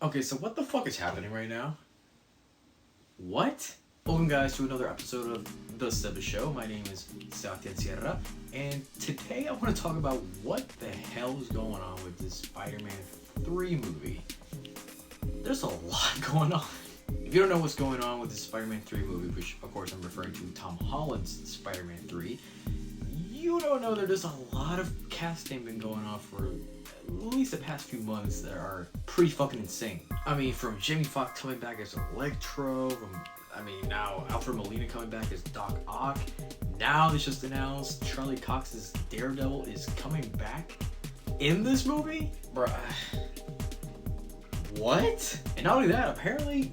Okay, so what the fuck is happening right now? What? Welcome guys to another episode of The Seba Show. My name is Sebastián, and today I want to talk about what the hell is going on with this Spider-Man 3 movie. There's a lot going on. If you don't know what's going on with the Spider-Man 3 movie, which of course I'm referring to Tom Holland's Spider-Man 3, you don't know that there's a lot of casting been going on for at least the past few months that are pretty fucking insane. I mean, from Jamie Foxx coming back as Electro, now Alfred Molina coming back as Doc Ock. Now it's just announced Charlie Cox's Daredevil is coming back in this movie? Bruh. What? And not only that, apparently,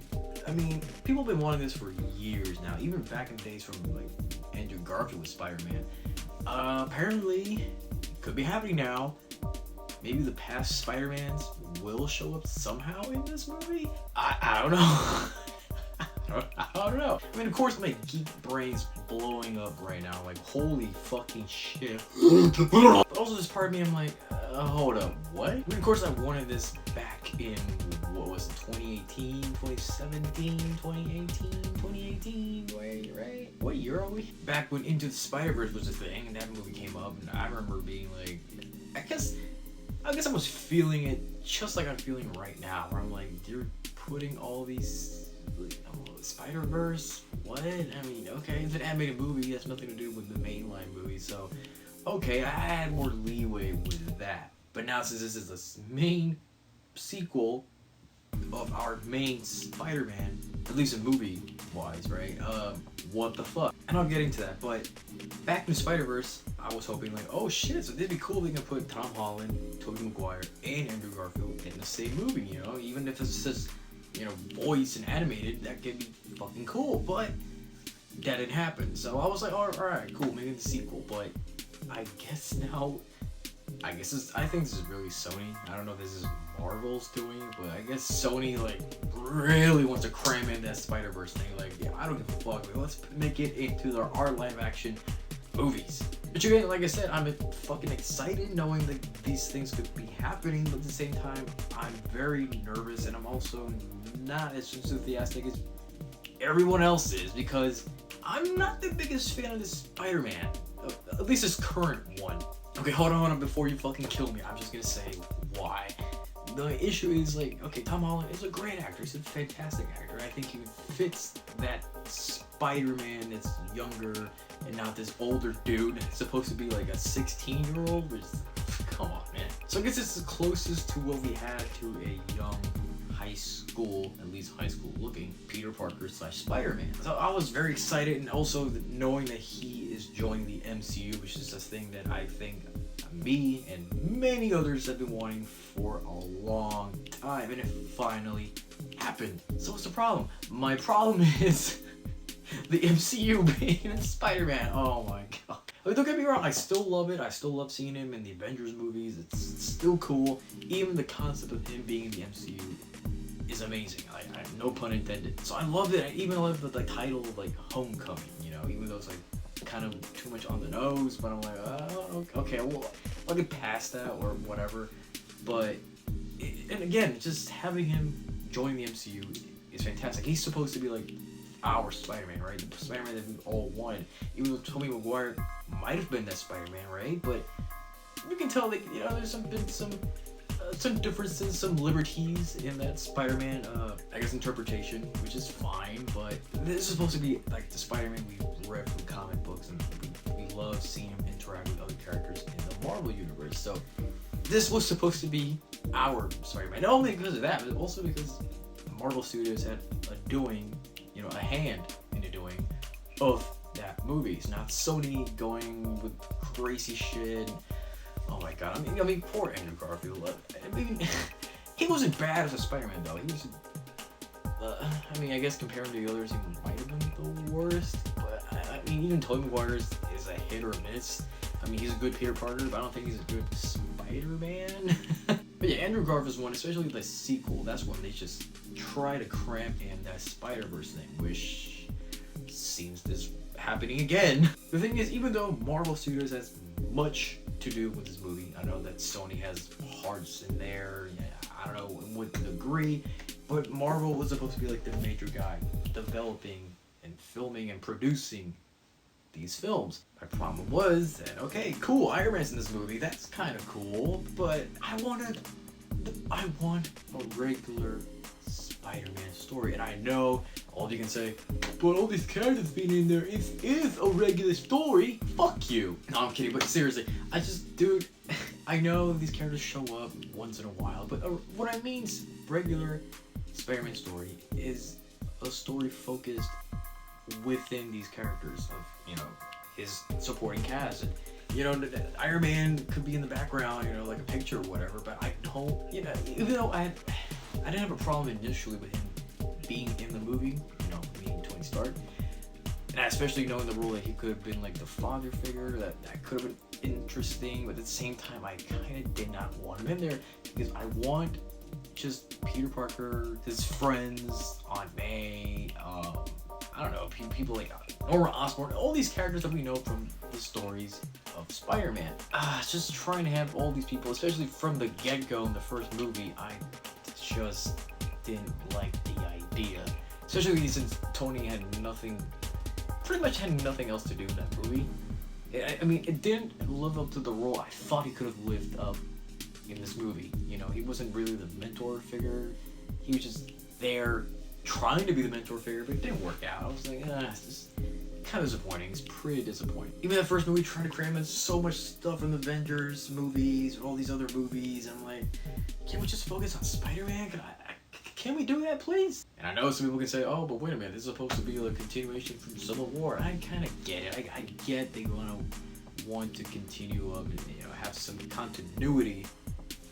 people have been wanting this for years now, even back in days from like Andrew Garfield with Spider-Man. Apparently, it could be happening now. Maybe the past Spider-Mans will show up somehow in this movie? I don't know. I don't know. I mean, of course, my geek brain's blowing up right now. Like, holy fucking shit. But also, this part of me, I'm like, hold up, what? I mean, of course, I wanted this back in, what was it, 2018, 2017, 2018, 2018, right? What year are we? Back when Into the Spider-Verse was a thing, and that movie came up, and I remember being like, I guess I was feeling it just like I'm feeling right now, where I'm like, you're putting all these, SpiderVerse? What? I mean, okay, it's an animated movie, that's nothing to do with the mainline movie, so, okay, I had more leeway with that. But now, since this is the main sequel of our main Spider-Man, at least in movie-wise, right, what the fuck? And I'll get into that, but back in Spider-Verse, I was hoping like, oh shit, so it'd be cool if we can put Tom Holland, Tobey Maguire, and Andrew Garfield in the same movie, you know? Even if it's just, voice and animated, that could be fucking cool, but that didn't happen. So I was like, alright, cool, maybe the sequel, but I guess now, I think this is really Sony. I don't know if this is Marvel's doing, but I guess Sony, like, really wants to cram in that Spider-Verse thing. Like, yeah, I don't give a fuck. Like, let's make it into our live-action movies. But again, like I said, I'm fucking excited knowing that these things could be happening, but at the same time, I'm very nervous, and I'm also not as enthusiastic as everyone else is, because I'm not the biggest fan of this Spider-Man. At least this current one. Okay, hold on before you fucking kill me. I'm just gonna say why. The issue is, like, okay, Tom Holland is a great actor. He's a fantastic actor. I think he fits that Spider-Man that's younger and not this older dude. It's supposed to be like a 16-year-old, which, come on, man. So I guess it's the closest to what we had to a young high school, at least high school looking, Peter Parker / Spider-Man. So I was very excited, and also knowing that he is joining the MCU, which is a thing that I think me and many others have been wanting for a long time, and it finally happened. So what's the problem? My problem is the MCU being in Spider-Man. Oh my god. I mean, don't get me wrong, I still love it. I still love seeing him in the Avengers movies. It's still cool. Even the concept of him being in the MCU is amazing. I no pun intended. So I love it. I even love the title of like Homecoming, even though it's like kind of too much on the nose, but I'm like, oh, okay, well, I'll get past that or whatever. But, and again, just having him join the MCU is fantastic. He's supposed to be like our Spider-Man, right? The Spider-Man that we all wanted. Even though Tobey Maguire might have been that Spider-Man, right? But you can tell, like, there's been some differences, some liberties in that Spider-Man, interpretation, which is fine, but this is supposed to be like the Spider-Man we read from comic books, and we love seeing him interact with other characters in the Marvel universe. So this was supposed to be our Spider-Man, not only because of that, but also because Marvel Studios had a hand in the doing of that movie. It's not Sony going with crazy shit. Oh my god, I mean, poor Andrew Garfield. He wasn't bad as a Spider-Man, though. He was, I guess comparing to the others, he might have been the worst. But, even Tobey Maguire is a hit or miss. He's a good Peter Parker, but I don't think he's a good Spider-Man. But yeah, Andrew Garfield's one, especially the sequel, that's when they just try to cram in that Spider-Verse thing, which seems this happening again. The thing is, even though Marvel Studios has much to do with this movie, I know that Sony has hearts in there. Yeah, I don't know, wouldn't agree, but Marvel was supposed to be like the major guy developing and filming and producing these films. My problem was that, okay, cool, Iron Man's in this movie, that's kind of cool, but I want a regular Spider-Man story. And I know all you can say, but all these characters being in there is a regular story. Fuck you. No, I'm kidding, but seriously, dude, I know these characters show up once in a while, but what I mean regular Spider-Man story is a story focused within these characters of, his supporting cast. And, Iron Man could be in the background, like a picture or whatever, but I don't, even though I didn't have a problem initially with him being in the movie, being Tony Stark, and especially knowing the role that he could have been like the father figure, that could have been interesting, but at the same time, I kind of did not want him in there, because I want just Peter Parker, his friends, Aunt May, I don't know, people like Norman Osborn, all these characters that we know from the stories of Spider-Man. Just trying to have all these people, especially from the get-go in the first movie, I just didn't like the idea. Especially since Tony pretty much had nothing else to do in that movie. I mean, it didn't live up to the role I thought he could have lived up in this movie. He wasn't really the mentor figure. He was just there trying to be the mentor figure, but it didn't work out. I was like, it's just kind of disappointing. It's pretty disappointing. Even that first movie, trying to cram in so much stuff from the Avengers movies and all these other movies. I'm like, can't we just focus on Spider-Man? Can we do that, please? And I know some people can say, oh, but wait a minute, this is supposed to be a continuation from Civil War. I kind of get it. I get they want to continue up and have some continuity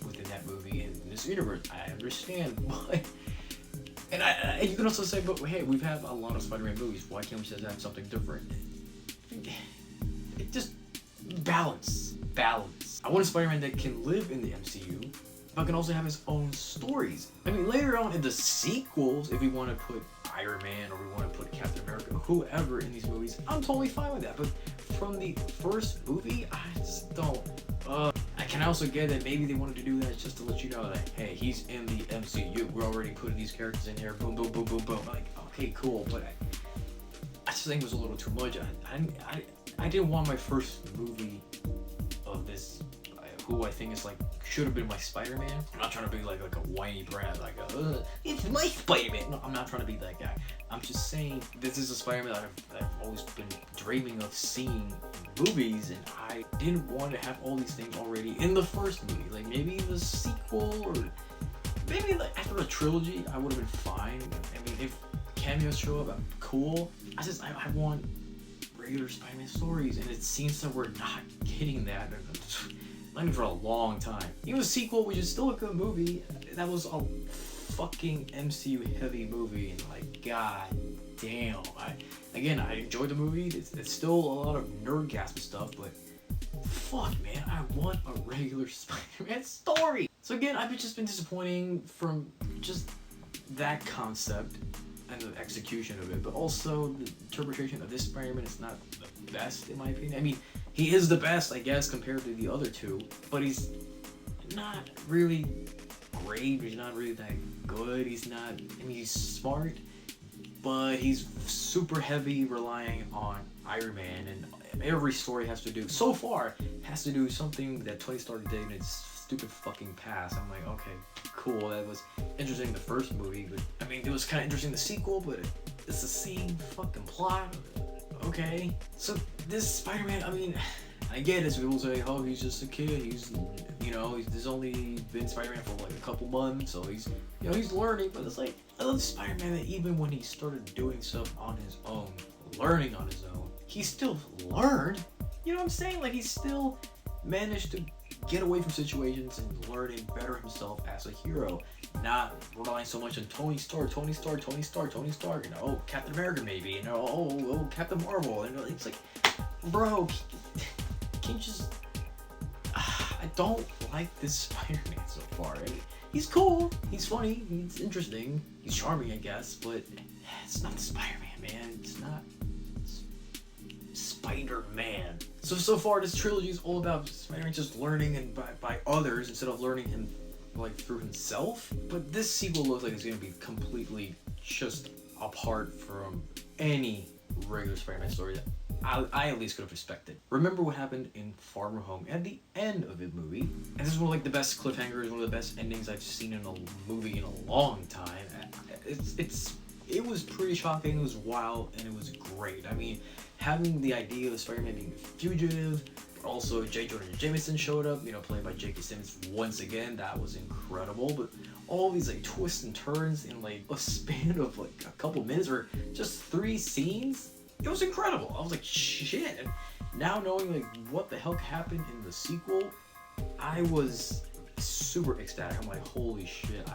within that movie and in this universe. I understand, but and you can also say, but hey, we've had a lot of Spider-Man movies. Why can't we just have something different? It just balance. I want a Spider-Man that can live in the MCU, but can also have his own stories. I mean, later on in the sequels, if we want to put Iron Man or we want to put Captain America, whoever in these movies, I'm totally fine with that. But from the first movie, I just don't. I can also get that maybe they wanted to do that just to let you know that, hey, he's in the MCU. We're already putting these characters in here. Boom, boom, boom, boom, boom. Like, okay, cool. But I just think it was a little too much. I didn't want my first movie of this, who I think is like, should have been my Spider-Man. I'm not trying to be like a whiny brat, like, it's my Spider-Man. No, I'm not trying to be that guy. I'm just saying this is a Spider-Man that I've always been dreaming of seeing in movies, and I didn't want to have all these things already in the first movie. Like maybe the sequel, or maybe like after a trilogy, I would have been fine. I mean, if cameos show up, cool. I want regular Spider-Man stories, and it seems that we're not getting that. Not even for a long time. Even a sequel, which is still a good movie, that was a fucking MCU heavy movie, and like, god damn. I enjoyed the movie. It's still a lot of nerdgasm stuff, but fuck, man, I want a regular Spider-Man story. So again, I've just been disappointing from just that concept and the execution of it, but also the interpretation of this Spider-Man is not the best in my opinion. I mean, he is the best, I guess, compared to the other two, but he's not really great. He's not really that good. He's smart, but he's super heavy relying on Iron Man, and every story has to do something that Tony Stark did in his stupid fucking past. I'm like, okay, cool, that was interesting in the first movie, but I mean, it was kind of interesting in the sequel, but it's the same fucking plot. Okay, so this Spider-Man, I mean, I get it. So people say, oh, he's just a kid. He's only been Spider-Man for like a couple months, so he's learning. But it's like, I love Spider-Man that even when he started doing stuff on his own, learning on his own, he still learned. You know what I'm saying? Like, he still managed to get away from situations and learn and better himself as a hero, not relying so much on Tony Stark, oh, Captain America maybe, oh, Captain Marvel, and it's like, bro, can you just, I don't like this Spider-Man so far. I mean, he's cool, he's funny, he's interesting, he's charming, I guess, but it's not the Spider-Man, man, it's not Spider-Man. So far this trilogy is all about Spider-Man just learning and by others instead of learning like through himself. But this sequel looks like it's gonna be completely just apart from any regular Spider-Man story that I at least could have expected. Remember what happened in Far From Home at the end of the movie? And this is one of like the best cliffhangers, one of the best endings I've seen in a movie in a long time. It was pretty shocking, it was wild, and it was great. I mean, having the idea of Spider-Man being a fugitive, but also J. Jonah Jameson showed up, you know, played by J.K. Simmons once again, that was incredible. But all these like twists and turns in like a span of like a couple minutes or just 3 scenes, it was incredible. I was like, shit. And now knowing like what the hell happened in the sequel, I was super ecstatic. I'm like, holy shit,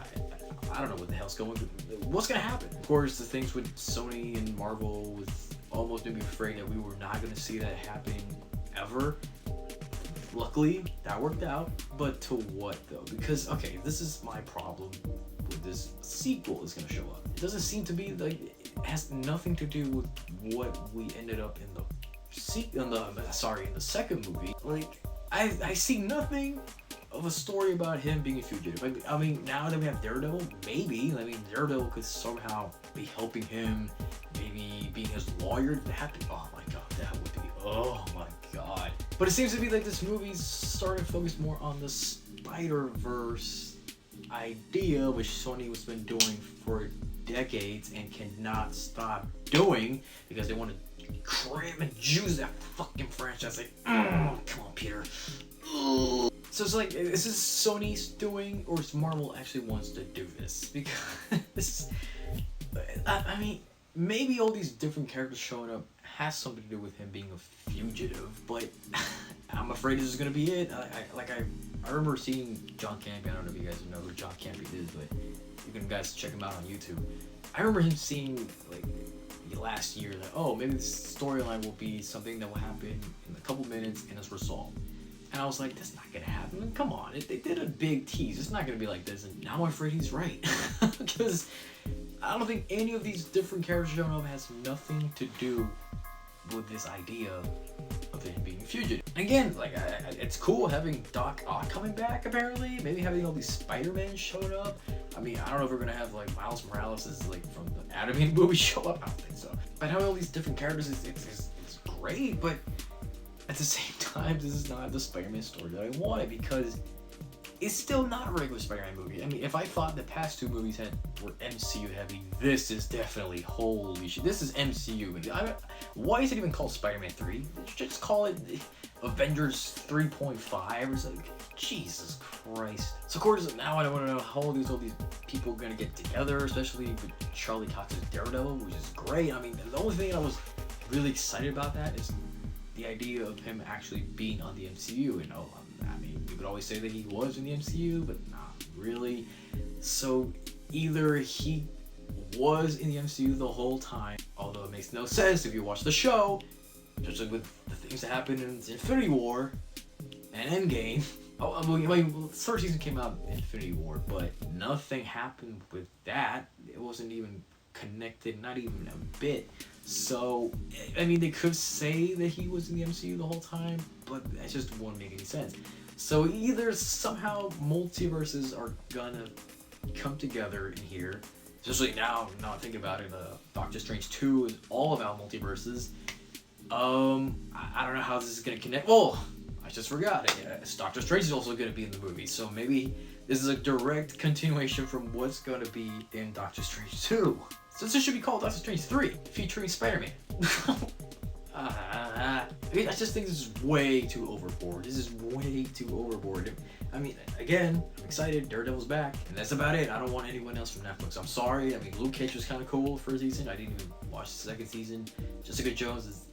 I don't know what the hell's going on. What's gonna happen? Of course, the things with Sony and Marvel was almost made me afraid that we were not gonna see that happen ever. Luckily, that worked out. But to what though? Because, okay, this is my problem with this sequel is gonna show up. It doesn't seem to be like, it has nothing to do with what we ended up in the second movie. Like, I see nothing of a story about him being a fugitive. I mean, now that we have Daredevil, maybe. I mean, Daredevil could somehow be helping him, maybe being his lawyer. Oh my god, that would be, oh my god. But it seems to be like this movie's starting to focus more on the SpiderVerse idea, which Sony has been doing for decades and cannot stop doing because they want to cram and juice that fucking franchise. Like, come on, Peter. So it's like, is this Sony's doing, or is Marvel actually wants to do this? Because I mean, maybe all these different characters showing up has something to do with him being a fugitive, but I'm afraid this is gonna be it. I remember seeing John Campy. I don't know if you guys know who John Campy is, but you can guys check him out on YouTube. I remember him seeing like last year that, oh, maybe this storyline will be something that will happen in a couple minutes and it's resolved. And I was like, that's not gonna happen. I mean, come on, they did a big tease. It's not gonna be like this. And now I'm afraid he's right. Because I don't think any of these different characters showing up has nothing to do with this idea of him being a fugitive. Again, like, it's cool having Doc Ock coming back, apparently. Maybe having all these Spider-Man showing up. I mean, I don't know if we're gonna have like Miles Morales is like from the animated movie show up. I don't think so. But having all these different characters is great, but at the same time, this is not the Spider-Man story that I wanted, because it's still not a regular Spider-Man movie. I mean, if I thought the past 2 movies were MCU heavy, this is definitely, holy shit, this is MCU. Why is it even called Spider-Man 3? Just call it Avengers 3.5 or something. Jesus Christ. So of course, now I want to know how all these people are gonna get together, especially with Charlie Cox's Daredevil, which is great. I mean, the only thing I was really excited about that is the idea of him actually being on the MCU. And I mean, you could always say that he was in the MCU, but not really. So either he was in the MCU the whole time, although it makes no sense if you watch the show, especially with the things that happened in Infinity War and Endgame. Oh, I mean, the third season came out in Infinity War, but nothing happened with that. It wasn't even connected, not even a bit. So, I mean, they could say that he was in the MCU the whole time, but that just won't make any sense. So either somehow multiverses are gonna come together in here, especially now I think about it, Doctor Strange 2 is all about multiverses. I don't know how this is gonna connect. Well, I just forgot it. Doctor Strange is also gonna be in the movie, so maybe this is a direct continuation from what's gonna be in Doctor Strange 2. So this should be called Doctor Strange 3, featuring Spider-Man. I mean, I just think this is way too overboard. This is way too overboard. I mean, again, I'm excited. Daredevil's back, and that's about it. I don't want anyone else from Netflix. I'm sorry. I mean, Luke Cage was kind of cool first season. I didn't even watch the second season. Jessica Jones is,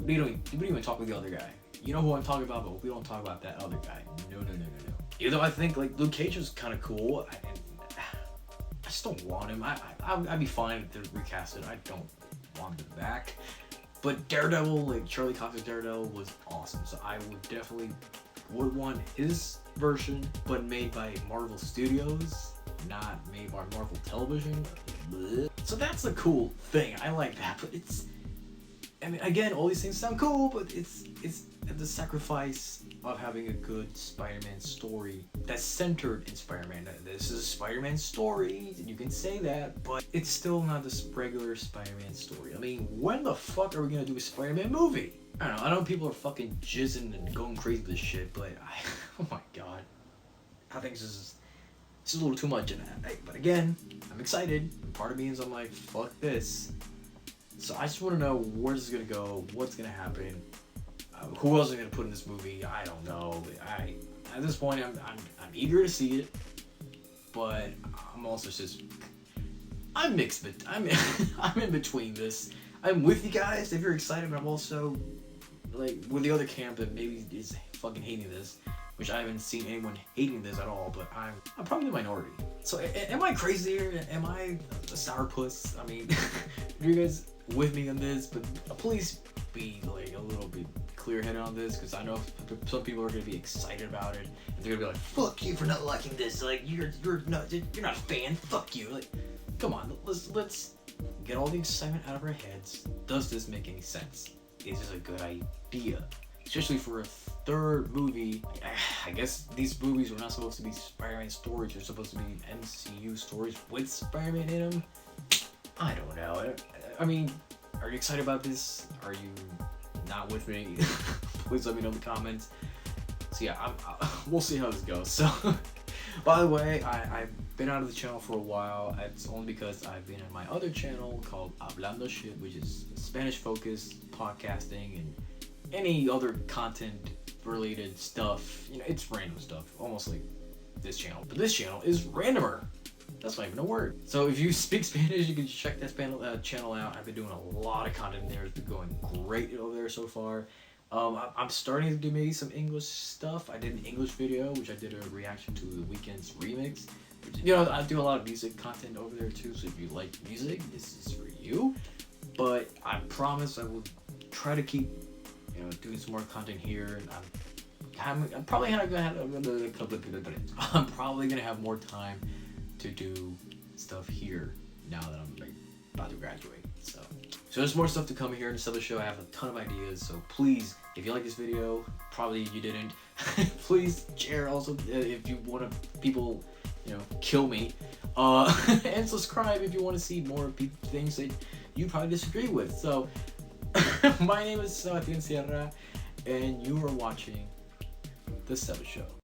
We don't even talk with the other guy. You know who I'm talking about, but we don't talk about that other guy. No. Even though I think like Luke Cage was kind of cool, I just don't want him. I'd be fine if they recast it. I don't want him back. But Daredevil, like Charlie Cox's Daredevil, was awesome. So I would want his version, but made by Marvel Studios, not made by Marvel Television. Blech. So that's the cool thing. I like that. But I mean, again, all these things sound cool, but it's at the sacrifice of having a good Spider-Man story that's centered in Spider-Man. This is a Spider-Man story, you can say that, but it's still not this regular Spider-Man story. I mean, when the fuck are we gonna do a Spider-Man movie? I don't know, I know people are fucking jizzing and going crazy with this shit, but oh my god. I think this is a little too much in that. But again, I'm excited. Part of me is I'm like, fuck this. So I just want to know where this is gonna go, what's gonna happen, who else is gonna put in this movie. I don't know. At this point, I'm eager to see it, but I'm also just I'm mixed. But I'm in between this. I'm with you guys if you're excited, but I'm also like with the other camp that maybe is fucking hating this. Which I haven't seen anyone hating this at all, but I'm probably the minority. So am I crazy here? Am I a sourpuss? I mean, are you guys with me on this? But please be like a little bit clear-headed on this, because I know some people are gonna be excited about it, and they're gonna be like, "Fuck you for not liking this! Like you're not a fan. Fuck you!" Like, come on, let's get all the excitement out of our heads. Does this make any sense? Is this a good idea? Especially for a third movie. I guess these movies were not supposed to be Spider-Man stories. They're supposed to be MCU stories with Spider-Man in them. I don't know. I mean, are you excited about this? Are you not with me? Please let me know in the comments. So yeah, we'll see how this goes. So, by the way, I've been out of the channel for a while. It's only because I've been in my other channel called Hablando Shit, which is Spanish-focused podcasting and any other content related stuff. You know, it's random stuff, almost like this channel. But this channel is randomer. That's not even a word. So if you speak Spanish, you can check that channel out. I've been doing a lot of content there. It's been going great over there so far. I'm starting to do maybe some English stuff. I did an English video, which I did a reaction to The Weeknd's remix. You know, I do a lot of music content over there too, so if you like music, this is for you. But I promise I will try to keep doing some more content here. I'm probably gonna have more time to do stuff here now that I'm about to graduate. So there's more stuff to come here in the Seba Show. I have a ton of ideas. So please, if you like this video, probably you didn't, please share. Also, if you want to people, kill me, and subscribe if you want to see more things that you probably disagree with. So. My name is Sebastián Productions, and you are watching The Seba Show.